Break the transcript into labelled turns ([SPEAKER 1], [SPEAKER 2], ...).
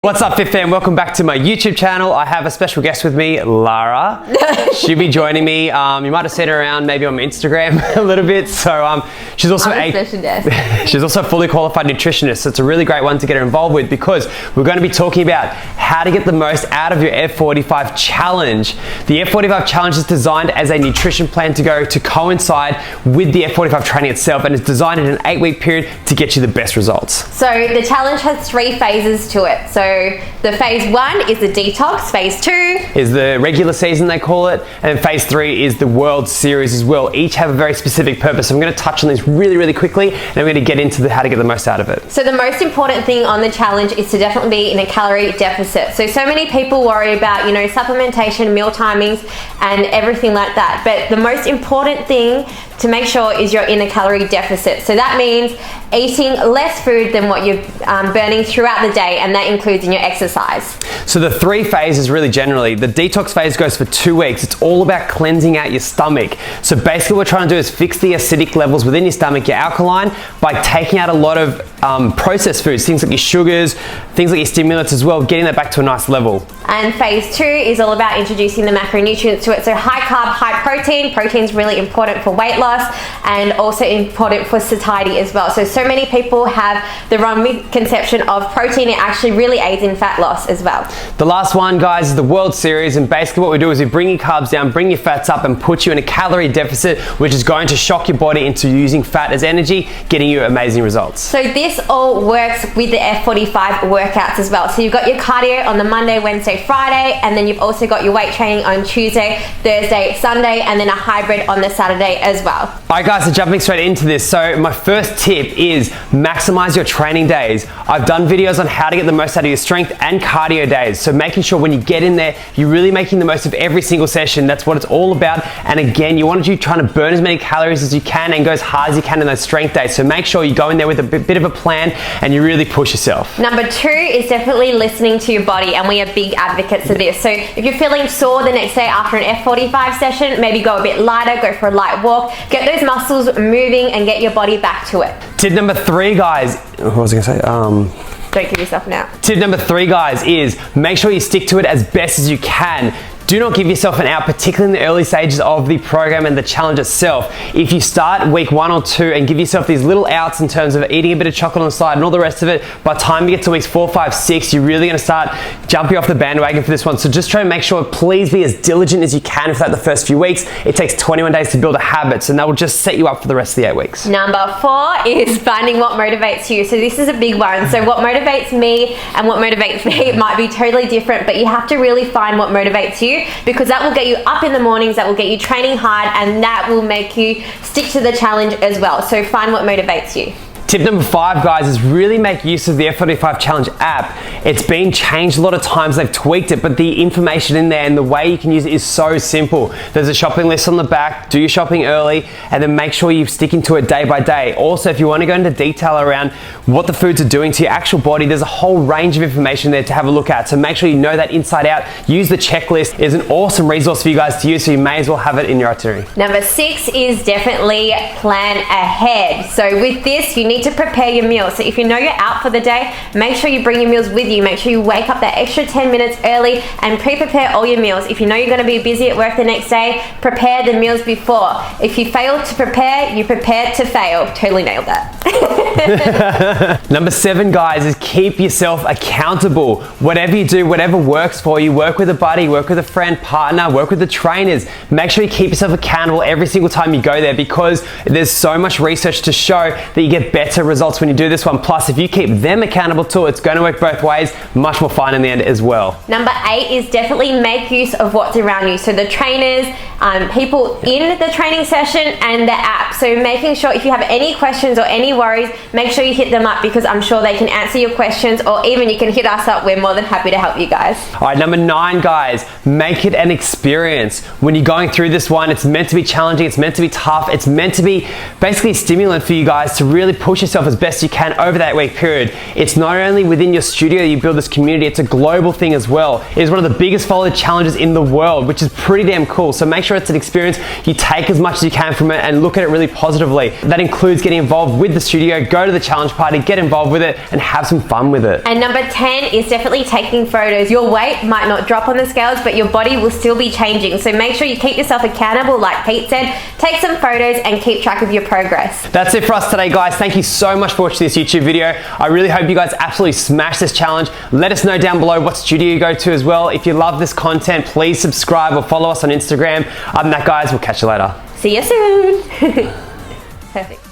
[SPEAKER 1] What's up, Fit Fam? Welcome back to my YouTube channel. I have a special guest with me, Lara. She'll be joining me. You might have seen her around maybe on my Instagram a little bit. So she's also she's also a fully qualified nutritionist. So it's a really great one to get her involved with because we're going to be talking about how to get the most out of your F45 challenge. The F45 challenge is designed as a nutrition plan to coincide with the F45 training itself, and it's designed in an 8-week period to get you the best results.
[SPEAKER 2] So the challenge has 3 phases to it. So the phase 1 is the detox, phase 2
[SPEAKER 1] is the regular season, they call it, and phase 3 is the World Series as well. Each have a very specific purpose. So I'm going to touch on these really quickly, and I'm going to get into how to get the most out of it.
[SPEAKER 2] So the most important thing on the challenge is to definitely be in a calorie deficit. So many people worry about, supplementation, meal timings, and everything like that. But the most important thing to make sure is you're in a calorie deficit. So that means eating less food than what you're burning throughout the day, and that includes in your exercise.
[SPEAKER 1] So the 3 phases really generally, the detox phase goes for 2 weeks. It's all about cleansing out your stomach. So basically what we're trying to do is fix the acidic levels within your stomach, your alkaline, by taking out a lot of processed foods, things like your sugars, things like your stimulants as well, getting that back to a nice level.
[SPEAKER 2] And phase 2 is all about introducing the macronutrients to it. So high carb, high protein. Protein is really important for weight loss and also important for satiety as well. So many people have the wrong misconception of protein. It actually really aids in fat loss as well.
[SPEAKER 1] The last one, guys, is the World Series, and basically what we do is we bring your carbs down, bring your fats up, and put you in a calorie deficit, which is going to shock your body into using fat as energy, getting you amazing results.
[SPEAKER 2] So this all works with the F45 workouts as well. So you've got your cardio on the Monday, Wednesday, Friday, and then you've also got your weight training on Tuesday, Thursday, Sunday, and then a hybrid on the Saturday as well.
[SPEAKER 1] All right, guys, so jumping straight into this. So my first tip is maximize your training days. I've done videos on how to get the most out of your strength and cardio days. So making sure when you get in there, you're really making the most of every single session. That's what it's all about. And again, you want to trying to burn as many calories as you can and go as hard as you can in those strength days. So make sure you go in there with a bit of a plan and you really push yourself.
[SPEAKER 2] Number 2 is definitely listening to your body, and we are big advocates of this. So if you're feeling sore the next day after an F45 session, maybe go a bit lighter, go for a light walk, get those muscles moving and get your body back to it.
[SPEAKER 1] Tip number 3, guys. What was I going to say?
[SPEAKER 2] Don't give yourself an out.
[SPEAKER 1] Tip number 3, guys, is make sure you stick to it as best as you can. Do not give yourself an out, particularly in the early stages of the program and the challenge itself. If you start week 1 or 2 and give yourself these little outs in terms of eating a bit of chocolate on the side and all the rest of it, by the time you get to weeks 4, 5, 6, you're really going to start jumping off the bandwagon for this one. So just try and make sure, please be as diligent as you can for the first few weeks. It takes 21 days to build a habit, so that will just set you up for the rest of the 8 weeks.
[SPEAKER 2] Number 4 is finding what motivates you. So this is a big one. So what motivates me and what motivates me might be totally different, but you have to really find what motivates you, because that will get you up in the mornings, that will get you training hard, and that will make you stick to the challenge as well. So find what motivates you.
[SPEAKER 1] Tip number 5, guys, is really make use of the F45 Challenge app. It's been changed a lot of times, they've tweaked it, but the information in there and the way you can use it is so simple. There's a shopping list on the back, do your shopping early, and then make sure you're sticking to it day by day. Also, if you want to go into detail around what the foods are doing to your actual body, there's a whole range of information there to have a look at. So make sure you know that inside out. Use the checklist. It's an awesome resource for you guys to use, so you may as well have it in your itinerary.
[SPEAKER 2] Number 6 is definitely plan ahead. So with this, you need to prepare your meals. So if you know you're out for the day, make sure you bring your meals with you. Make sure you wake up that extra 10 minutes early and prepare all your meals. If you know you're going to be busy at work the next day, prepare the meals before. If you fail to prepare, you prepare to fail. Totally nailed that.
[SPEAKER 1] Number 7, guys, is keep yourself accountable. Whatever you do, whatever works for you, work with a buddy, work with a friend, partner, work with the trainers. Make sure you keep yourself accountable every single time you go there, because there's so much research to show that you get better results when you do this one. Plus, if you keep them accountable too, it's going to work both ways. Much more fun in the end as well.
[SPEAKER 2] Number 8 is definitely make use of what's around you. So the trainers, people in the training session, and the app. So making sure if you have any questions or any worries, make sure you hit them up, because I'm sure they can answer your questions, or even you can hit us up. We're more than happy to help you guys.
[SPEAKER 1] All right, number 9, guys, make it an experience. When you're going through this one, it's meant to be challenging, it's meant to be tough, it's meant to be basically a stimulant for you guys to really push yourself as best you can over that 8-week period. It's not only within your studio you build this community, it's a global thing as well. It is one of the biggest followed challenges in the world, which is pretty damn cool. So make sure sure it's an experience you take as much as you can from it and look at it really positively. That includes getting involved with the studio, go to the challenge party, get involved with it, and have some fun with it.
[SPEAKER 2] And number 10 is definitely taking photos. Your weight might not drop on the scales, but your body will still be changing. So make sure you keep yourself accountable, like Pete said, take some photos and keep track of your progress.
[SPEAKER 1] That's it for us today, guys. Thank you so much for watching this YouTube video. I really hope you guys absolutely smash this challenge. Let us know down below what studio you go to as well. If you love this content, please subscribe or follow us on Instagram. Other than that, guys, we'll catch you later.
[SPEAKER 2] See you soon. Perfect.